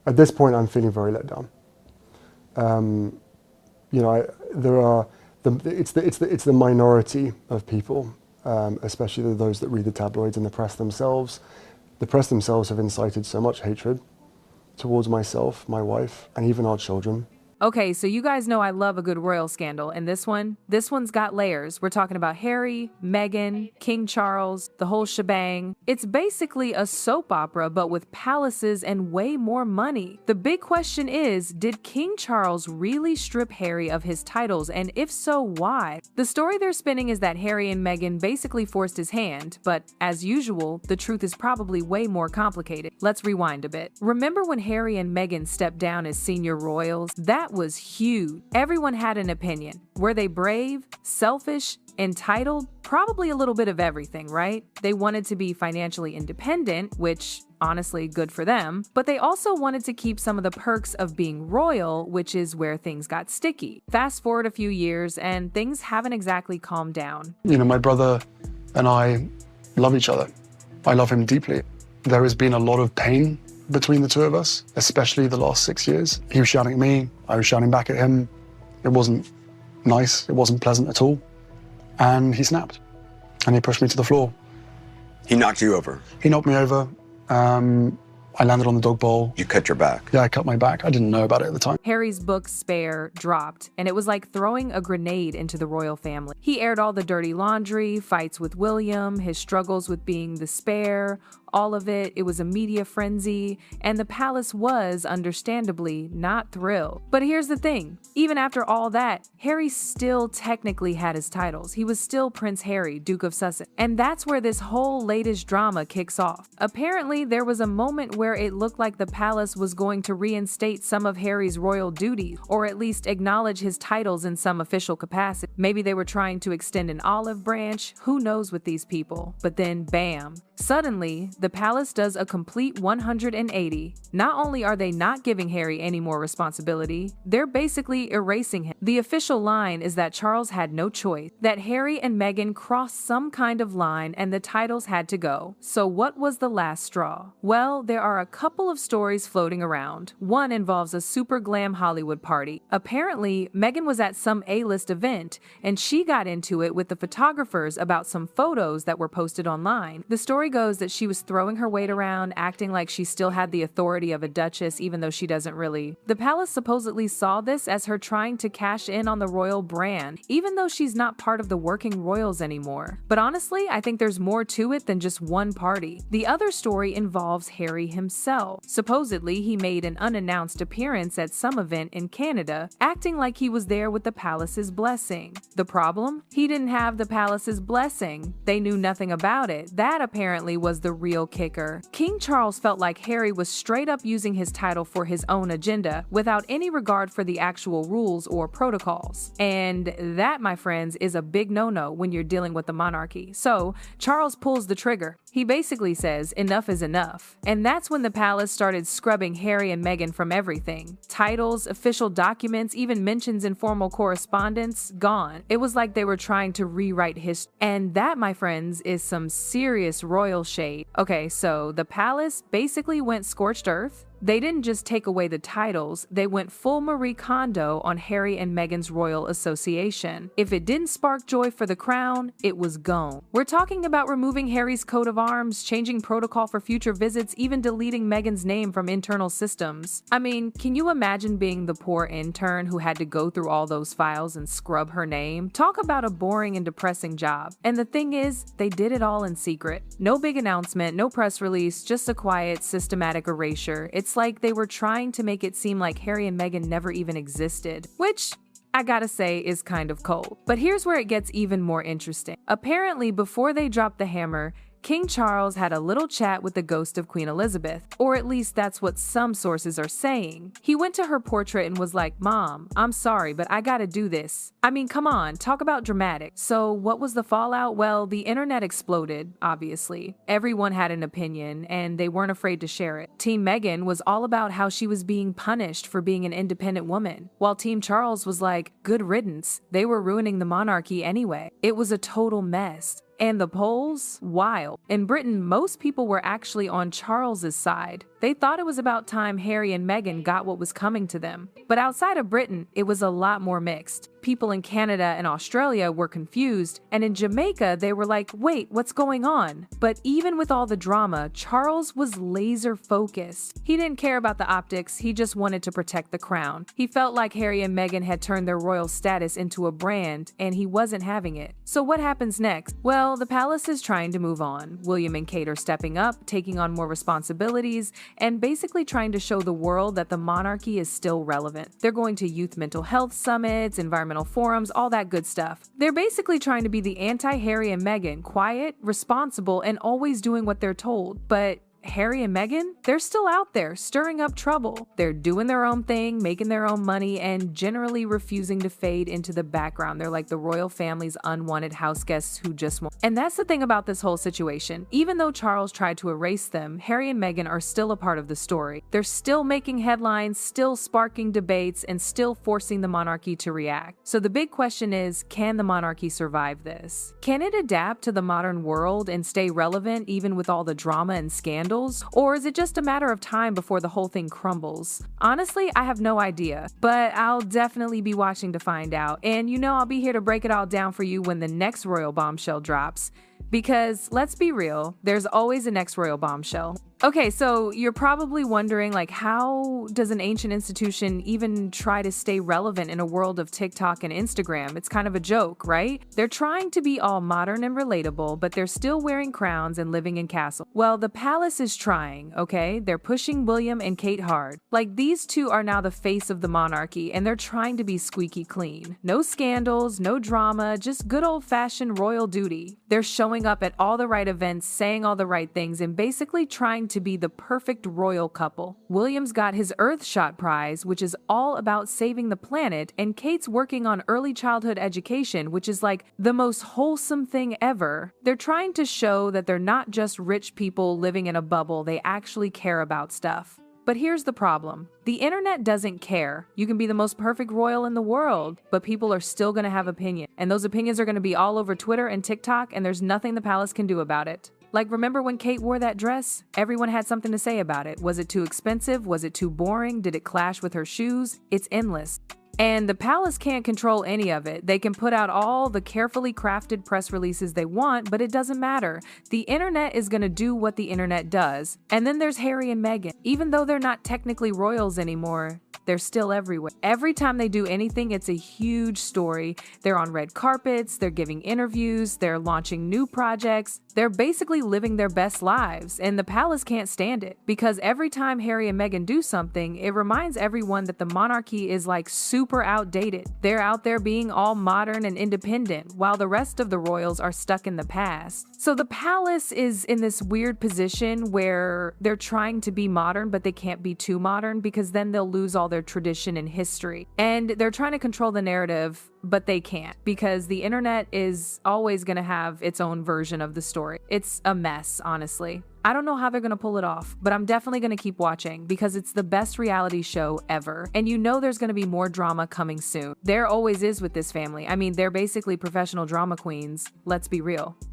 At this point, I'm feeling very let down. You know, it's the minority of people, especially those that read the tabloids and the press themselves. The press themselves have incited so much hatred towards myself, my wife, and even our children. Okay, so you guys know I love a good royal scandal, and this one's got layers. We're talking about Harry, Meghan, King Charles, the whole shebang. It's basically a soap opera, but with palaces and way more money. The big question is, did King Charles really strip Harry of his titles, and if so, why? The story they're spinning is that Harry and Meghan basically forced his hand, but as usual, the truth is probably way more complicated. Let's rewind a bit. Remember when Harry and Meghan stepped down as senior royals? That was huge. Everyone had an opinion. Were they brave, selfish, entitled? Probably a little bit of everything, right? They wanted to be financially independent, which honestly, good for them, but they also wanted to keep some of the perks of being royal, which is where things got sticky. Fast forward a few years and things haven't exactly calmed down. You know, my brother and I love each other. I love him deeply. There has been a lot of pain between the two of us, especially the last 6 years. He was shouting at me, I was shouting back at him. It wasn't nice, it wasn't pleasant at all. And he snapped, and he pushed me to the floor. He knocked you over? He knocked me over. I landed on the dog bowl. You cut your back? Yeah, I cut my back. I didn't know about it at the time. Harry's book, Spare, dropped, and it was like throwing a grenade into the royal family. He aired all the dirty laundry, fights with William, his struggles with being the spare, all of it. It was a media frenzy, and the palace was, understandably, not thrilled. But here's the thing. Even after all that, Harry still technically had his titles. He was still Prince Harry, Duke of Sussex. And that's where this whole latest drama kicks off. Apparently, there was a moment where it looked like the palace was going to reinstate some of Harry's royal duties, or at least acknowledge his titles in some official capacity. Maybe they were trying to extend an olive branch. Who knows with these people? But then, bam. Suddenly, the palace does a complete 180. Not only are they not giving Harry any more responsibility, they're basically erasing him. The official line is that Charles had no choice, that Harry and Meghan crossed some kind of line and the titles had to go. So what was the last straw? Well, there are a couple of stories floating around. One involves a super glam Hollywood party. Apparently, Meghan was at some A-list event, and she got into it with the photographers about some photos that were posted online. The story goes that she was throwing her weight around, acting like she still had the authority of a duchess even though she doesn't really. The palace supposedly saw this as her trying to cash in on the royal brand, even though she's not part of the working royals anymore. But honestly, I think there's more to it than just one party. The other story involves Harry himself. Supposedly, he made an unannounced appearance at some event in Canada, acting like he was there with the palace's blessing. The problem? He didn't have the palace's blessing. They knew nothing about it. That apparently was the real kicker. King Charles felt like Harry was straight up using his title for his own agenda, without any regard for the actual rules or protocols. And that, my friends, is a big no-no when you're dealing with the monarchy. So, Charles pulls the trigger. He basically says, enough is enough. And that's when the palace started scrubbing Harry and Meghan from everything. Titles, official documents, even mentions in formal correspondence, gone. It was like they were trying to rewrite history. And that, my friends, is some serious royal shade. Okay, so the palace basically went scorched earth. They didn't just take away the titles, they went full Marie Kondo on Harry and Meghan's royal association. If it didn't spark joy for the crown, it was gone. We're talking about removing Harry's coat of arms, changing protocol for future visits, even deleting Meghan's name from internal systems. I mean, can you imagine being the poor intern who had to go through all those files and scrub her name? Talk about a boring and depressing job. And the thing is, they did it all in secret. No big announcement, no press release, just a quiet, systematic erasure. It's like they were trying to make it seem like Harry and Meghan never even existed, which I gotta say is kind of cold. But here's where it gets even more interesting. Apparently, before they dropped the hammer, King Charles had a little chat with the ghost of Queen Elizabeth, or at least that's what some sources are saying. He went to her portrait and was like, "Mom, I'm sorry, but I gotta do this." I mean, come on, talk about dramatic. So what was the fallout? Well, the internet exploded, obviously. Everyone had an opinion, and they weren't afraid to share it. Team Meghan was all about how she was being punished for being an independent woman, while Team Charles was like, good riddance, they were ruining the monarchy anyway. It was a total mess. And the polls? Wild. In Britain, most people were actually on Charles's side. They thought it was about time Harry and Meghan got what was coming to them. But outside of Britain, it was a lot more mixed. People in Canada and Australia were confused, and in Jamaica, they were like, wait, what's going on? But even with all the drama, Charles was laser focused. He didn't care about the optics, he just wanted to protect the crown. He felt like Harry and Meghan had turned their royal status into a brand, and he wasn't having it. So what happens next? Well, the palace is trying to move on. William and Kate are stepping up, taking on more responsibilities, and basically trying to show the world that the monarchy is still relevant. They're going to youth mental health summits, environmental forums, all that good stuff. They're basically trying to be the anti-Harry and Meghan, quiet, responsible, and always doing what they're told. But Harry and Meghan, they're still out there stirring up trouble. They're doing their own thing, making their own money, and generally refusing to fade into the background. They're like the royal family's unwanted house guests who just won't. And that's the thing about this whole situation. Even though Charles tried to erase them, Harry and Meghan are still a part of the story. They're still making headlines, still sparking debates, and still forcing the monarchy to react. So the big question is, can the monarchy survive this? Can it adapt to the modern world and stay relevant even with all the drama and scandals? Or is it just a matter of time before the whole thing crumbles? Honestly, I have no idea, but I'll definitely be watching to find out. And I'll be here to break it all down for you when the next royal bombshell drops. Because let's be real, there's always a next royal bombshell. Okay, so you're probably wondering, how does an ancient institution even try to stay relevant in a world of TikTok and Instagram? It's kind of a joke, right? They're trying to be all modern and relatable, but they're still wearing crowns and living in castles. Well, the palace is trying, okay? They're pushing William and Kate hard. These two are now the face of the monarchy, and they're trying to be squeaky clean. No scandals, no drama, just good old-fashioned royal duty. They're showing up at all the right events, saying all the right things, and basically trying to be the perfect royal couple. William's got his Earthshot Prize, which is all about saving the planet, and Kate's working on early childhood education, which is the most wholesome thing ever. They're trying to show that they're not just rich people living in a bubble, they actually care about stuff. But here's the problem. The internet doesn't care. You can be the most perfect royal in the world, but people are still going to have opinions. And those opinions are going to be all over Twitter and TikTok, and there's nothing the palace can do about it. Remember when Kate wore that dress? Everyone had something to say about it. Was it too expensive? Was it too boring? Did it clash with her shoes? It's endless. And the palace can't control any of it. They can put out all the carefully crafted press releases they want, but it doesn't matter. The internet is going to do what the internet does. And then there's Harry and Meghan. Even though they're not technically royals anymore, they're still everywhere. Every time they do anything, it's a huge story. They're on red carpets, they're giving interviews, they're launching new projects. They're basically living their best lives, and the palace can't stand it. Because every time Harry and Meghan do something, it reminds everyone that the monarchy is super outdated. They're out there being all modern and independent, while the rest of the royals are stuck in the past. So the palace is in this weird position where they're trying to be modern, but they can't be too modern because then they'll lose all their tradition and history. And they're trying to control the narrative, but they can't because the internet is always going to have its own version of the story. It's a mess, honestly. I don't know how they're going to pull it off, but I'm definitely going to keep watching because it's the best reality show ever. And there's going to be more drama coming soon. There always is with this family. I mean, they're basically professional drama queens. Let's be real.